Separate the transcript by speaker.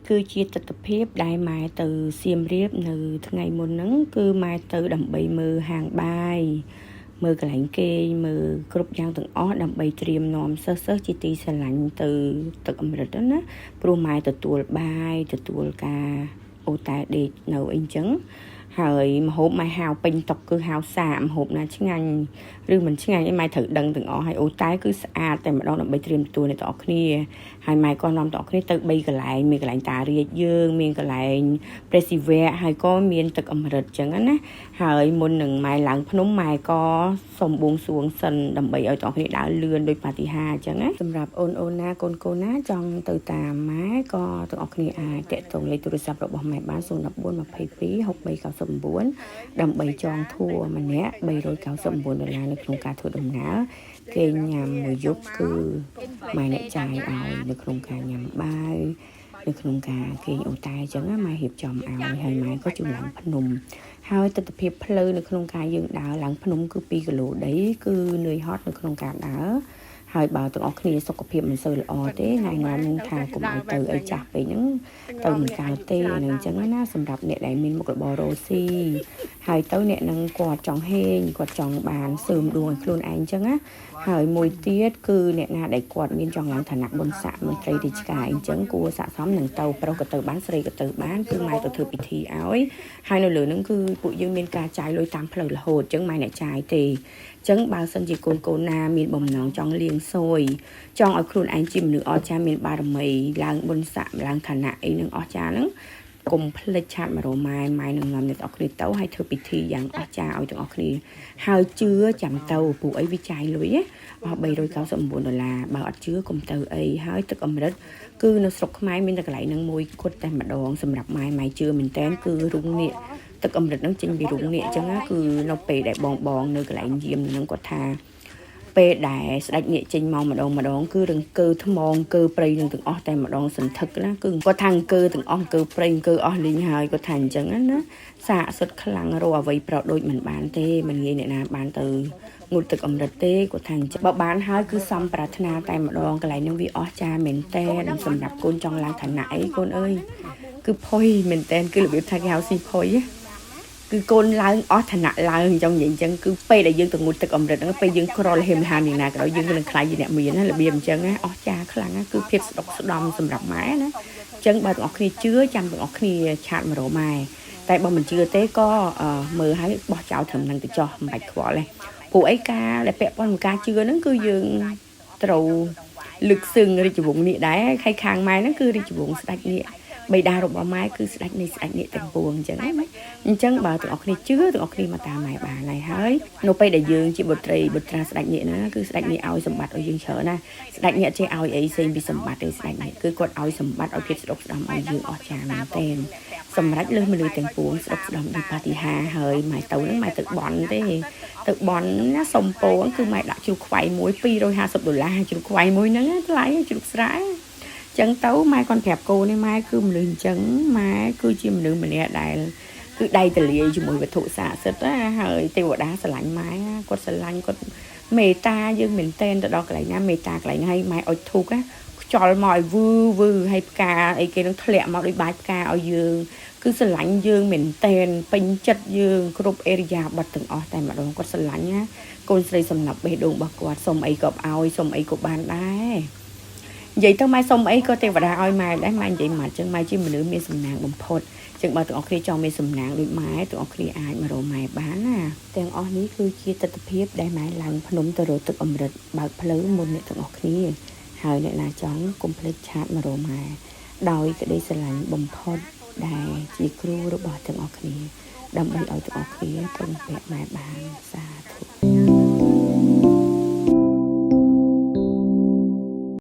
Speaker 1: គឺជាទស្សនវិជ្ជាដែលម៉ែទៅសៀមរាបនៅថ្ងៃមុនហ្នឹងគឺម៉ែទៅដើម្បីមើលហាងបាយមើលកន្លែងគេងមើលគ្រប់យ៉ាងទាំងអស់ដើម្បីត្រៀមនាំសិស្សជាទីស្រឡាញ់ទៅទឹកអមេរិកណាព្រោះម៉ែទទួលបាយទទួលការអូតែដេកនៅអីចឹងហើយម្ហូបម៉ែហៅពេញតុកគឺហៅសាម្ហូបណាឆ្ងាញ់ឬមិនឆ្ងាញ់ឯម៉ែត្រូវដឹងទាំងអស់ហើយអូតែគឺស្អាតតែម្ដងដើម្បីត្រៀមទទួលអ្នកទាំងអស់គ្នាហើយម៉ែក៏នាំទាំងអស់គ្នាទៅ3កន្លែងមានកន្លែងតារាជយើងមានកន្លែងព្រះសិវៈហើយក៏មានទឹកអមរិតចឹងណាហើយមុននឹងម៉ែឡើងភ្នំម៉ែក៏សុំបួងសួងសិនដើម្បីឲ្យទាំងអស់គ្នាដើរលឿនដោយបរិហាចឹងណាសម្រាប់អូនណាកូនណាចង់ទៅតាមម៉ែក៏ទាំងអស់គ្នាអាចតាក់ទងលេខទូរស័ព្ទរបស់ម៉ែបាន014 22 6399ដើម្បីចងធัวម្នាក់$399នៅក្នុងការធ្វើដំណើរគេញ៉ាំមួយយប់គឺម៉ែអ្នកចាយឲ្យនៅក្នុងការញ៉ាំបាយនៅក្នុងការគេងអូតែអញ្ចឹងម៉ែរៀបចំឲ្យហើយម៉ែក៏ជួយឡើងភ្នំហើយទស្សនវិជ្ជាផ្លូវនៅក្នុងការយើងដើរឡើងភ្នំគឺ2គីឡូដីគឺនឿយហត់នៅក្នុងការដើរហើយបើទាំងអស់គ្នាសុខភាពមិនសូវល្អទេណែនាំថាកុំឲ្យទៅអីចាស់ពេកហ្នឹងទៅមិនកើតទេហ្នឹងអញ្ចឹងណាសម្រាប់អ្នកដែលមានមុខរបររស់ស៊ីហើយទៅអ្នកនឹងគាត់ចង់ហេងគាត់ចង់បានសើមដួងឲ្យខ្លួនឯងអញ្ចឹងណាហើយមួយទៀតគឺអ្នកណាដែលគាត់មានចង់ឡើងឋានៈបុណ្យស័ក្តិមន្ត្រីរាជការអញ្ចឹងគួរស័ក្តិសមនឹងទៅប្រុសក៏ទៅបានស្រីក៏ទៅបានគឺម៉ែទៅធ្វើពិធីឲ្យហើយនៅលើហ្នឹងគឺពួកយើងមានការចាយលុយតាមផ្លូវរហូតអញ្ចឹងម៉ែអ្នកចាយទេចឹងបើសិនជាកូនណាមានបំណងចង់លៀងសួយចង់ឲ្យខ្លួនឯងជាមនុស្សអស្ចារ្យមានបារមីឡើងបុណ្យស័ក្តិឡើងឋានៈអីនឹងអស្ចារ្យហ្នឹងកុំភ្លេចឆាតមករម៉ែនឹងនាំអ្នកទាំងអស់គ្នាទៅហើយធ្វើពិធីយ៉ាងអស្ចារ្យឲ្យទាំងអស់គ្នាហើយជឿចាំទៅពួកអីវាចាយលុយអស់$399បើអត់ជឿកុំទៅអីហើយទឹកអមរិតគឺនៅស្រុកខ្មែរមានតែកន្លែងហ្នឹងមួយគត់តែម្ដងសម្រាប់ម៉ែជឿមែនតើគឺរុងនេះទឹកអមរិតហ្នឹងចេញពីរុងនេះអញ្ចឹងគឺនៅពេលដែលបងនៅកន្លែងយាមហ្នឹងគាត់ថាពេលដែលស្ដេចញាក់ចេញមកម្ដងគឺរង្គើថ្មអង្គើព្រៃនឹងទាំងអស់តែម្ដងសន្ធឹកណាគឺគាត់ថាអង្គើទាំងអស់អង្គើព្រៃអង្គើអស់លីងហើយគាត់ថាអញ្ចឹងណាសាកសុទ្ធខ្លាំងរកអ្វីប្រដូចមិនបានទេមិនងាយអ្នកណាបានទៅងូតទឹកអមរិតទេគាត់ថាអញ្ចឹងបើបានហើយគឺសំប្រាថ្នាតែម្ដងកន្លែងហ្នឹងវាអស្ចារ្យមែនតើសម្រាប់កូនចង់ឡើងឋានៈអីកូនអើយគឺផុយមែនតើគឺរបៀបថាគេហៅស៊ីផុយគឺកូនឡើងអស់ឋានៈឡើងអញ្ចឹងនិយាយអញ្ចឹងគឺពេលដែលយើងទៅងូតទឹកអមរិតហ្នឹងពេលយើងក្រលហេមហានយ៉ាងណាក៏ដោយយើងនឹងខ្លាយជាអ្នកមានណារបៀបអញ្ចឹងណាអស្ចារ្យខ្លាំងណាគឺភាពស្ដុកស្ដំសម្រាប់ម៉ែណាអញ្ចឹងបើទាំងអស់គ្នាជឿចាំទាំងអស់គ្នាឆាតមករកម៉ែតែបើមិនជឿទេក៏មើលឲ្យបោះចោលត្រឹមហ្នឹងទៅចោះមិនបាច់ខ្វល់ទេព្រោះអីការដែលពាក់ព័ន្ធនឹងការជឿហ្នឹងគឺយើងត្រូវលើកសឹងរាជវង្សនេះដែរហើយខាងម៉ែហ្នឹងគឺរាជវង្សស្ដេចនេះបិតារបស់ម៉ែគឺស្ដេចនៃស្ដេចនេះទាំងពួងអញ្ចឹងណាអញ្ចឹងបើទាំងអស់គ្នាជឿទាំងអស់គ្នាមកតាមម៉ែបានហើយនៅពេលដែលយើងជាបុត្រីបុត្រាស្ដេចនេះណាគឺស្ដេចនេះឲ្យសម្បត្តិឲ្យយើងច្រើនណាស្ដេចនេះអត់ចេះឲ្យអីផ្សេងពីសម្បត្តិទេស្ដេចនេះគឺគាត់ឲ្យសម្បត្តិឲ្យភាពស្ដុកស្ដំឲ្យយើងអស្ចារ្យមែនទែនសម្រាប់លើសមនុស្សទាំងពួងស្ដុកស្ដំដោយបរិហាហើយម៉ែទៅហ្នឹងម៉ែទៅបន់ទេទៅបន់ណាសុំពោគឺម៉ែដាក់ជ្រូកខ្វៃមួយ$250ជ្រូកខ្វៃមួយហ្នឹងថ្លៃជ្រូកស្រែចឹងទៅម៉ែគាត់ប្រាប់កូននេះម៉ែគឺមនុស្សអញ្ចឹងម៉ែគឺជាមនុស្សម្នាក់ដែលគឺដៃតលាយជាមួយវត្ថុស័ក្តិសិទ្ធិណាហើយទេវតាស្រឡាញ់ម៉ែគាត់ស្រឡាញ់គាត់មេត្តាយើងមែនតែនទៅដល់កន្លែងណាមេត្តាកន្លែងហើយម៉ែអុជធូបខ្យល់មកឲ្យវឺហើយផ្កាអីគេនឹងធ្លាក់មកដោយបាច់ផ្កាឲ្យយើងគឺស្រឡាញ់យើងមែនតែនពេញចិត្តយើងគ្រប់អេរិយាបថទាំងអស់តែម្ដងគាត់ស្រឡាញ់ណាកូនស្រីសំណាប់បេះដូងរបស់គាត់សុំអីក៏ឲ្យសុំអីក៏បានដែរនិយាយទៅម៉ែសុំអីក៏ទេវតាឲ្យម៉ែដែរម៉ែនិយាយមកអញ្ចឹងម៉ែជាមនុស្សមានសំណាងបំផុតអញ្ចឹងបើទាំងអស់គ្នាចង់មានសំណាងដូចម៉ែទាំងអស់គ្នាអាចមករកម៉ែបានណាទាំងអស់នេះគឺជាទស្សនវិជ្ជាដែលម៉ែឡើងភ្នំទៅរកទឹកអមរិតបើកផ្លូវមុនអ្នកទាំងអស់គ្នាហើយអ្នកណាចង់កុំភ្លេចឆាតមករកម៉ែដោយក្តីស្រឡាញ់បំផុតដែលជាគ្រូរបស់ទាំងអស់គ្នាដើម្បីឲ្យទាំងអស់គ្នាពឹងពាក់ម៉ែបានសាធុ